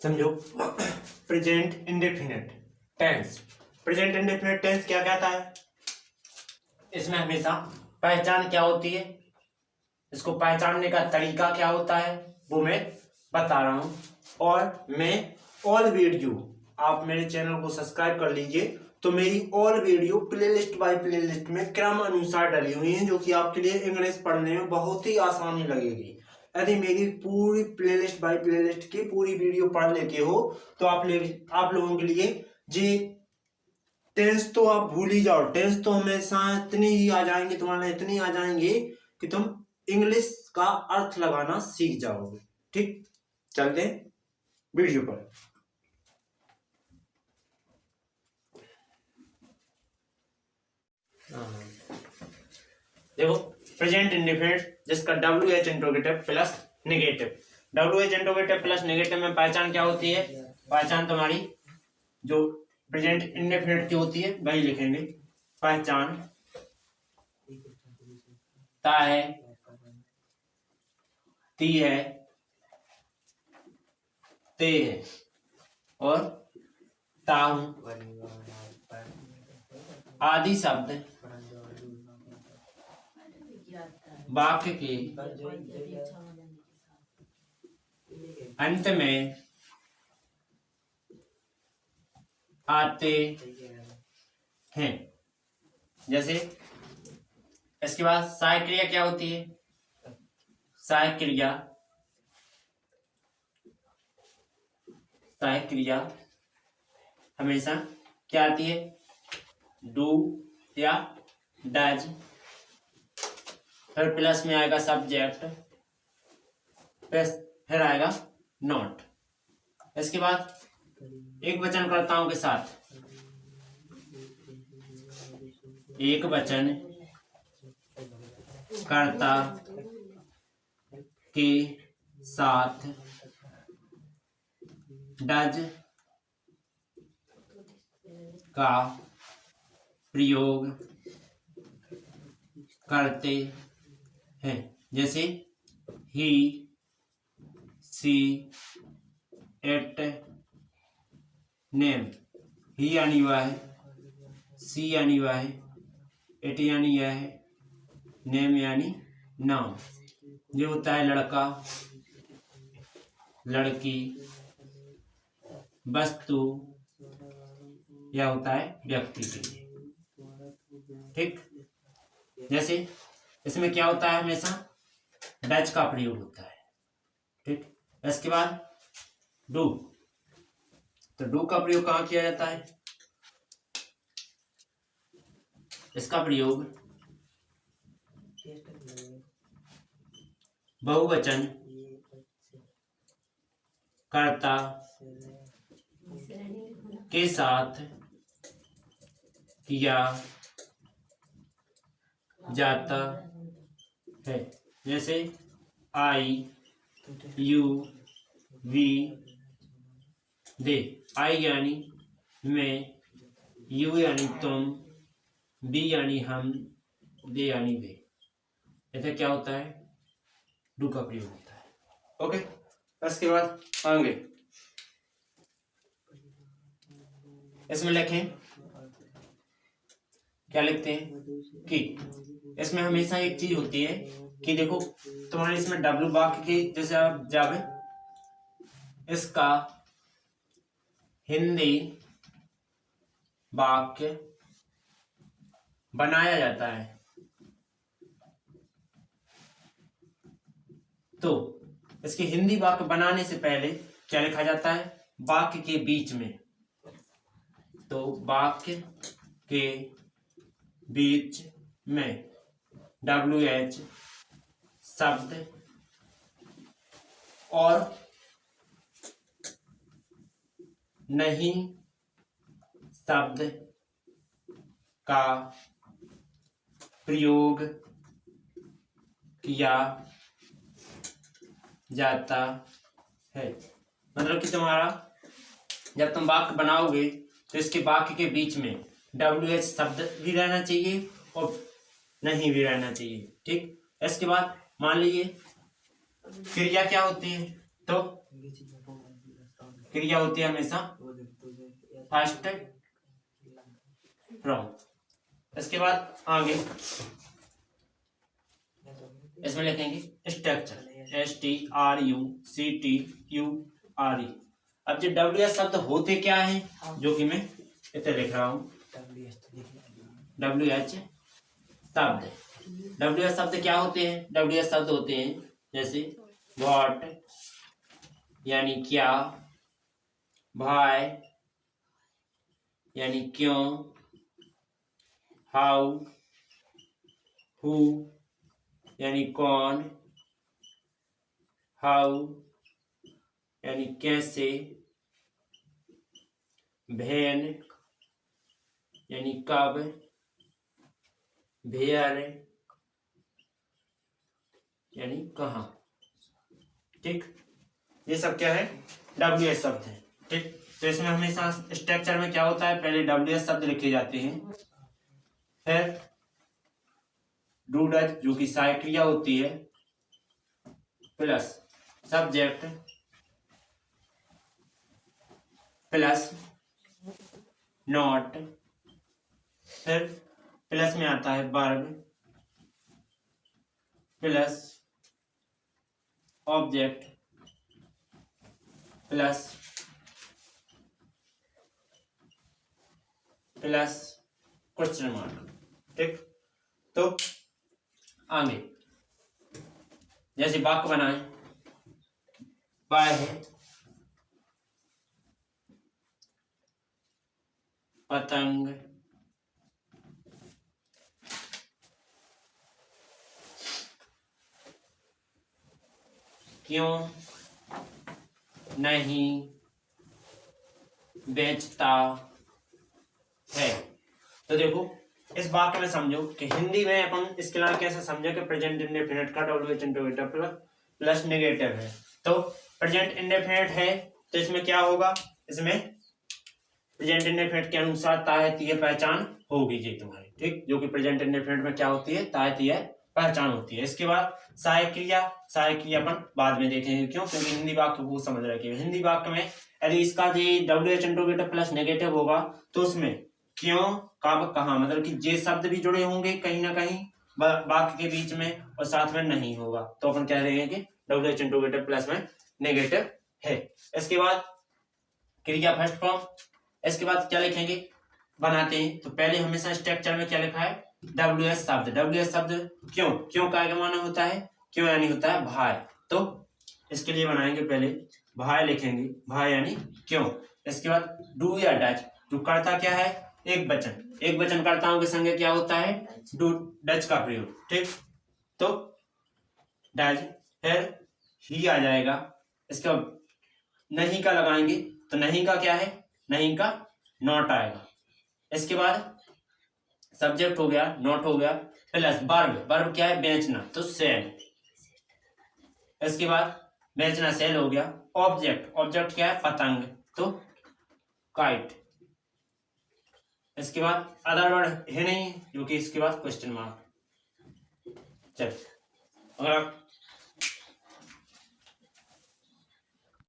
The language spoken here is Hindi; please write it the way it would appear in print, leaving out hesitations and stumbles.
समझो। Present indefinite tense. Present indefinite tense क्या कहता है? इसमें हमेशा पहचान क्या होती है, इसको पहचानने का तरीका क्या होता है वो मैं बता रहा हूं। और मैं ऑल वीडियो, आप मेरे चैनल को सब्सक्राइब कर लीजिए, तो मेरी all video playlist by playlist में क्रम अनुसार डली हुई हैं, जो कि आपके लिए इंग्लिश पढ़ने में बहुत ही आसानी लगेगी। यदि मेरी पूरी प्लेलिस्ट बाय प्लेलिस्ट की पूरी वीडियो पढ़ लेते हो तो आप लोगों के लिए जी टेंस तो आप भूल ही जाओ। टेंस तो हमेशा इतनी ही आ जाएंगे, तुम्हारे इतनी आ जाएंगे कि तुम इंग्लिश का अर्थ लगाना सीख जाओगे। ठीक, चलते वीडियो पर। देखो, प्रेजेंट इंडेफिनिट जिसका WH interrogative plus negative. WH interrogative plus negative में पहचान क्या होती है? पहचान तुम्हारी जो प्रेजेंट इंडेफिनिट की होती है वही लिखेंगे। पहचान ता है, ती है, ते है और ताहू आदि शब्द वाक्य के अंत में आते हैं। जैसे इसके बाद सहायक क्रिया क्या होती है? सहायक क्रिया हमेशा क्या आती है? डू या डज, फिर प्लस में आएगा सब्जेक्ट, फिर आएगा नॉट। इसके बाद एक वचन कर्ताओं के साथ, एक वचन कर्ता के साथ डज का प्रयोग करते हैं। जैसे ही, सी, इट, नेम। ही यानी वह है, सी यानी वह है, इट यानी यह है, नेम यानी नाम। ये होता है लड़का, लड़की, वस्तु या होता है व्यक्ति के लिए। ठीक, जैसे इसमें क्या होता है? हमेशा डज का प्रयोग होता है। ठीक, इसके बाद डू। तो डू का प्रयोग कहाँ किया जाता है? इसका प्रयोग बहुवचन कर्ता के साथ किया जाता है। जैसे आई, यू, वी, दे। आई यानी मैं, यू यानी तुम, बी यानी हम, दे यानी वे। ऐसा क्या होता है? डू का प्रयोग होता है। ओके, इसके बाद आगे इसमें लिखें, क्या लिखते हैं कि इसमें हमेशा एक चीज होती है कि देखो तुम्हारे इसमें डब्ल्यू वाक्य की जैसे आप जावे, इसका हिंदी वाक्य बनाया जाता है। तो इसके हिंदी वाक्य बनाने से पहले क्या लिखा जाता है? वाक्य के बीच में। तो वाक्य के बीच में WH शब्द और नहीं शब्द का प्रयोग किया जाता है। मतलब कि तुम्हारा जब तुम वाक्य बनाओगे तो इसके वाक्य के बीच में WH शब्द भी रहना चाहिए और नहीं भी रहना चाहिए। ठीक, इसके बाद मान लीजिए क्रिया क्या होती है? तो क्रिया होती है हमेशा फर्स्ट फ्रॉम। इसके बाद आगे इसमें लिखेंगे स्ट्रक्चर, STRUCTURE। अब जो WS शब्द होते क्या हैं, जो कि मैं इतने लिख रहा हूं, WH शब्द। WH शब्द क्या होते हैं? WH शब्द होते हैं जैसे व्हाट यानी क्या, भाई यानी क्यों, हाउ, हु यानी कौन, हाउ यानी कैसे, भेन यानी कब, भेयर यानी कहाँ। ठीक, ये सब क्या है? WH शब्द है। ठीक, तो इसमें हमेशा स्ट्रक्चर में क्या होता है, पहले WH शब्द लिखे जाते हैं, फिर डू डज जो कि सहायक क्रिया होती है, प्लस सब्जेक्ट प्लस नॉट, फिर प्लस में आता है verb plus object plus question mark. ठीक, तो आगे जैसे वाक्य बनाए, वह पतंग क्यों नहीं बेचता है। तो देखो इस वाक्य में समझो कि हिंदी में अपन इसके अलावा कैसे समझो कि प्रेजेंट इंडेफिनिट का WH इंटरोगेटिव प्लस नेगेटिव है। तो प्रेजेंट इंडेफिनिट है तो इसमें क्या होगा, इसमें प्रेजेंट इंडेफिनिट के अनुसार ताहतीय पहचान होगी जी तुम्हारी। ठीक, जो कि प्रेजेंट इंडेफिनिट में क्या होती है, ताहतीय पहचान होती है। इसके बाद सहायक क्रिया अपन बाद में देखेंगे, क्यों, क्योंकि हिंदी वाक्य को समझ रखिए। हिंदी वाक्य में यदि इसका WH इंटरोगेटिव प्लस नेगेटिव होगा तो उसमें क्यों, कब, कहाँ, मतलब कि जे शब्द भी जुड़े होंगे कहीं ना कहीं वाक्य के बीच में, और साथ में नहीं होगा तो अपन कह रहे हैं कि WH इंटरोगेटिव प्लस में नेगेटिव है। इसके बाद क्रिया फर्स्ट फॉर्म। इसके बाद क्या लिखेंगे, बनाते हैं। तो पहले हमेशा स्ट्रक्चर में क्या लिखा है, WH शब्द। WH शब्द क्यों का माना होता है, क्यों यानी होता है भाई। तो इसके लिए बनाएंगे, पहले भाई लिखेंगे, भाई यानी क्यों। इसके बाद डू या डच, जो करता क्या है, एक वचन कर्ताओं के संग क्या होता है, डू डच का प्रयोग। ठीक, तो डज, फिर ही आ जाएगा। इसके बाद नहीं का लगाएंगे, तो नहीं का क्या है, नहीं का नॉट आएगा। इसके बाद सब्जेक्ट हो गया, नॉट हो गया, प्लस वर्ब क्या है, बेचना, तो सेल। इसके बाद बेचना सेल हो गया। ऑब्जेक्ट क्या है, पतंग, तो काइट। इसके बाद अदर वर्ड है नहीं, क्योंकि इसके बाद क्वेश्चन मार्क। चल अगर आप